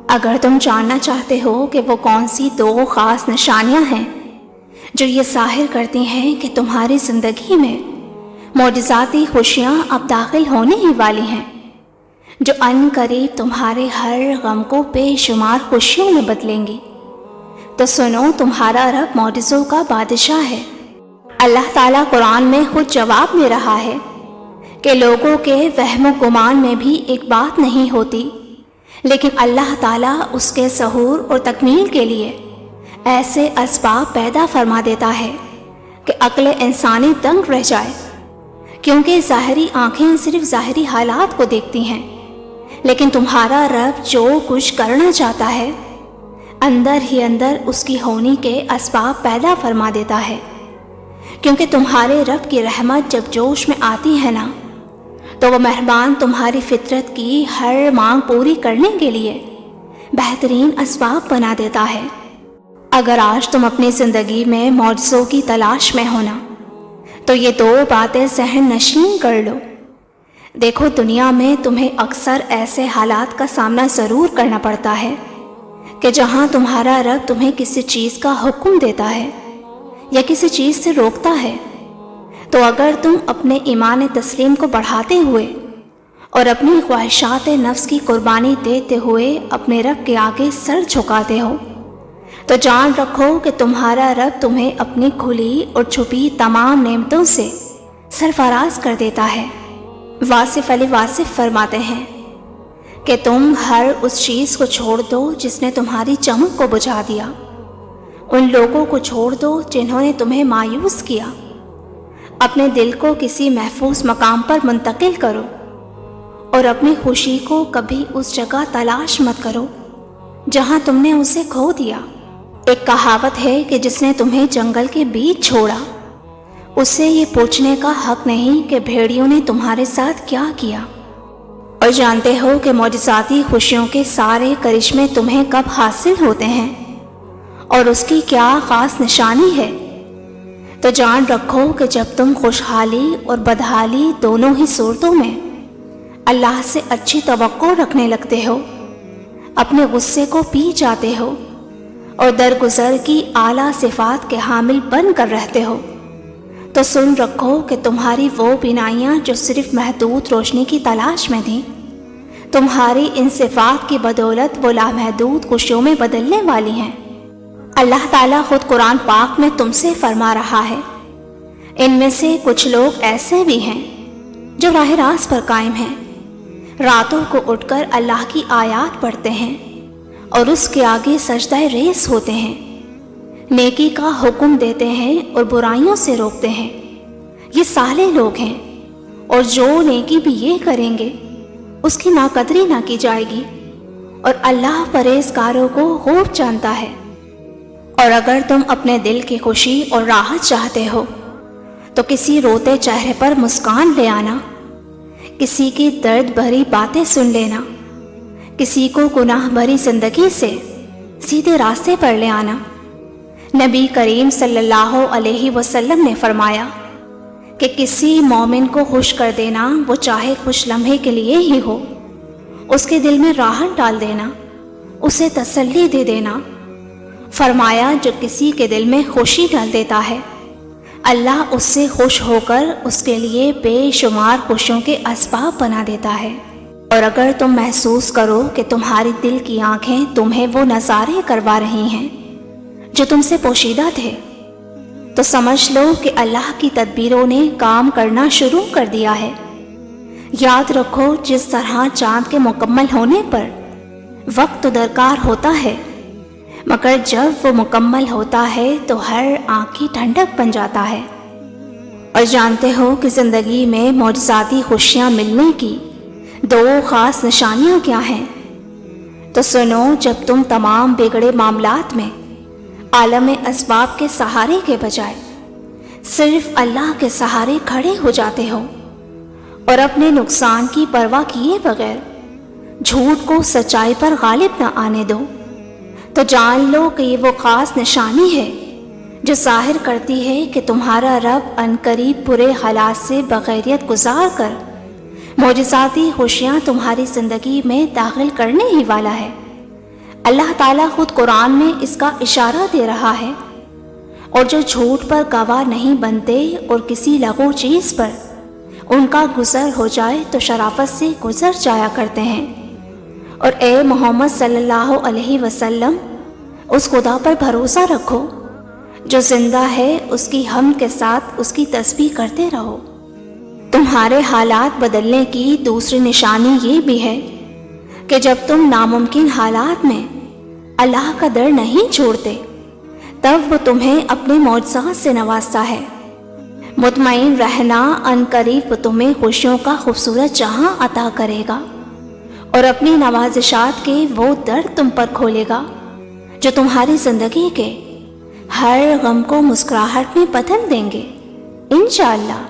اگر تم جاننا چاہتے ہو کہ وہ کون سی 2 خاص نشانیاں ہیں جو یہ ظاہر کرتی ہیں کہ تمہاری زندگی میں معجزاتی خوشیاں اب داخل ہونے ہی والی ہیں، جو ان قریب تمہارے ہر غم کو بے شمار خوشیوں میں بدلیں گی، تو سنو، تمہارا رب معجزوں کا بادشاہ ہے۔ اللہ تعالیٰ قرآن میں خود جواب دے رہا ہے کہ لوگوں کے وہم و گمان میں بھی ایک بات نہیں ہوتی، لیکن اللہ تعالیٰ اس کے ظہور اور تکمیل کے لیے ایسے اسباب پیدا فرما دیتا ہے کہ عقل انسانی دنگ رہ جائے، کیونکہ ظاہری آنکھیں صرف ظاہری حالات کو دیکھتی ہیں، لیکن تمہارا رب جو کچھ کرنا چاہتا ہے اندر ہی اندر اس کی ہونی کے اسباب پیدا فرما دیتا ہے، کیونکہ تمہارے رب کی رحمت جب جوش میں آتی ہے نا، تو وہ مہربان تمہاری فطرت کی ہر مانگ پوری کرنے کے لیے بہترین اسباب بنا دیتا ہے۔ اگر آج تم اپنی زندگی میں معجزوں کی تلاش میں ہونا، تو یہ 2 باتیں ذہن نشین کر لو۔ دیکھو، دنیا میں تمہیں اکثر ایسے حالات کا سامنا ضرور کرنا پڑتا ہے کہ جہاں تمہارا رب تمہیں کسی چیز کا حکم دیتا ہے یا کسی چیز سے روکتا ہے، تو اگر تم اپنے ایمان تسلیم کو بڑھاتے ہوئے اور اپنی خواہشات نفس کی قربانی دیتے ہوئے اپنے رب کے آگے سر جھکاتے ہو، تو جان رکھو کہ تمہارا رب تمہیں اپنی کھلی اور چھپی تمام نعمتوں سے سرفراز کر دیتا ہے۔ واصف علی واصف فرماتے ہیں کہ تم ہر اس چیز کو چھوڑ دو جس نے تمہاری چمک کو بجھا دیا، ان لوگوں کو چھوڑ دو جنہوں نے تمہیں مایوس کیا، اپنے دل کو کسی محفوظ مقام پر منتقل کرو اور اپنی خوشی کو کبھی اس جگہ تلاش مت کرو جہاں تم نے اسے کھو دیا۔ ایک کہاوت ہے کہ جس نے تمہیں جنگل کے بیچ چھوڑا، اسے یہ پوچھنے کا حق نہیں کہ بھیڑیوں نے تمہارے ساتھ کیا کیا۔ اور جانتے ہو کہ معجزاتی خوشیوں کے سارے کرشمے تمہیں کب حاصل ہوتے ہیں اور اس کی کیا خاص نشانی ہے؟ تو جان رکھو کہ جب تم خوشحالی اور بدحالی دونوں ہی صورتوں میں اللہ سے اچھی توقع رکھنے لگتے ہو، اپنے غصے کو پی جاتے ہو اور درگزر کی اعلیٰ صفات کے حامل بن کر رہتے ہو، تو سن رکھو کہ تمہاری وہ بینائیاں جو صرف محدود روشنی کی تلاش میں تھیں، تمہاری ان صفات کی بدولت وہ لامحدود خوشیوں میں بدلنے والی ہیں۔ اللہ تعالیٰ خود قرآن پاک میں تم سے فرما رہا ہے، ان میں سے کچھ لوگ ایسے بھی ہیں جو راہ راست پر قائم ہیں، راتوں کو اٹھ کر اللہ کی آیات پڑھتے ہیں اور اس کے آگے سجدہ ریز ہوتے ہیں، نیکی کا حکم دیتے ہیں اور برائیوں سے روکتے ہیں، یہ صالح لوگ ہیں، اور جو نیکی بھی یہ کریں گے اس کی ناقدری نہ کی جائے گی، اور اللہ پرہیزگاروں کو خوب جانتا ہے۔ اور اگر تم اپنے دل کی خوشی اور راحت چاہتے ہو تو کسی روتے چہرے پر مسکان لے آنا، کسی کی درد بھری باتیں سن لینا، کسی کو گناہ بھری زندگی سے سیدھے راستے پر لے آنا۔ نبی کریم صلی اللہ علیہ وسلم نے فرمایا کہ کسی مومن کو خوش کر دینا، وہ چاہے کچھ لمحے کے لیے ہی ہو، اس کے دل میں راحت ڈال دینا، اسے تسلی دے دینا۔ فرمایا جو کسی کے دل میں خوشی ڈال دیتا ہے، اللہ اس سے خوش ہو کر اس کے لیے بے شمار خوشیوں کے اسباب بنا دیتا ہے۔ اور اگر تم محسوس کرو کہ تمہاری دل کی آنکھیں تمہیں وہ نظارے کروا رہی ہیں جو تم سے پوشیدہ تھے، تو سمجھ لو کہ اللہ کی تدبیروں نے کام کرنا شروع کر دیا ہے۔ یاد رکھو، جس طرح چاند کے مکمل ہونے پر وقت تو درکار ہوتا ہے، مگر جب وہ مکمل ہوتا ہے تو ہر آنکھ کی ٹھنڈک بن جاتا ہے۔ اور جانتے ہو کہ زندگی میں معجزاتی خوشیاں ملنے کی 2 خاص نشانیاں کیا ہیں؟ تو سنو، جب تم تمام بگڑے معاملات میں عالم اسباب کے سہارے کے بجائے صرف اللہ کے سہارے کھڑے ہو جاتے ہو اور اپنے نقصان کی پرواہ کیے بغیر جھوٹ کو سچائی پر غالب نہ آنے دو، تو جان لو کہ یہ وہ خاص نشانی ہے جو ظاہر کرتی ہے کہ تمہارا رب عنقریب برے حالات سے بغیریت گزار کر معجزاتی خوشیاں تمہاری زندگی میں داخل کرنے ہی والا ہے۔ اللہ تعالیٰ خود قرآن میں اس کا اشارہ دے رہا ہے، اور جو جھوٹ پر گواہ نہیں بنتے اور کسی لغو چیز پر ان کا گزر ہو جائے تو شرافت سے گزر جایا کرتے ہیں۔ اور اے محمد صلی اللہ علیہ وسلم، اس خدا پر بھروسہ رکھو جو زندہ ہے، اس کی حمد کے ساتھ اس کی تسبیح کرتے رہو۔ تمہارے حالات بدلنے کی دوسری نشانی یہ بھی ہے کہ جب تم ناممکن حالات میں اللہ کا در نہیں چھوڑتے تب وہ تمہیں اپنے معجزات سے نوازتا ہے۔ مطمئن رہنا، ان قریب وہ تمہیں خوشیوں کا خوبصورت جہاں عطا کرے گا اور اپنی نوازشات کے وہ در تم پر کھولے گا جو تمہاری زندگی کے ہر غم کو مسکراہٹ میں بدل دیں گے انشاءاللہ۔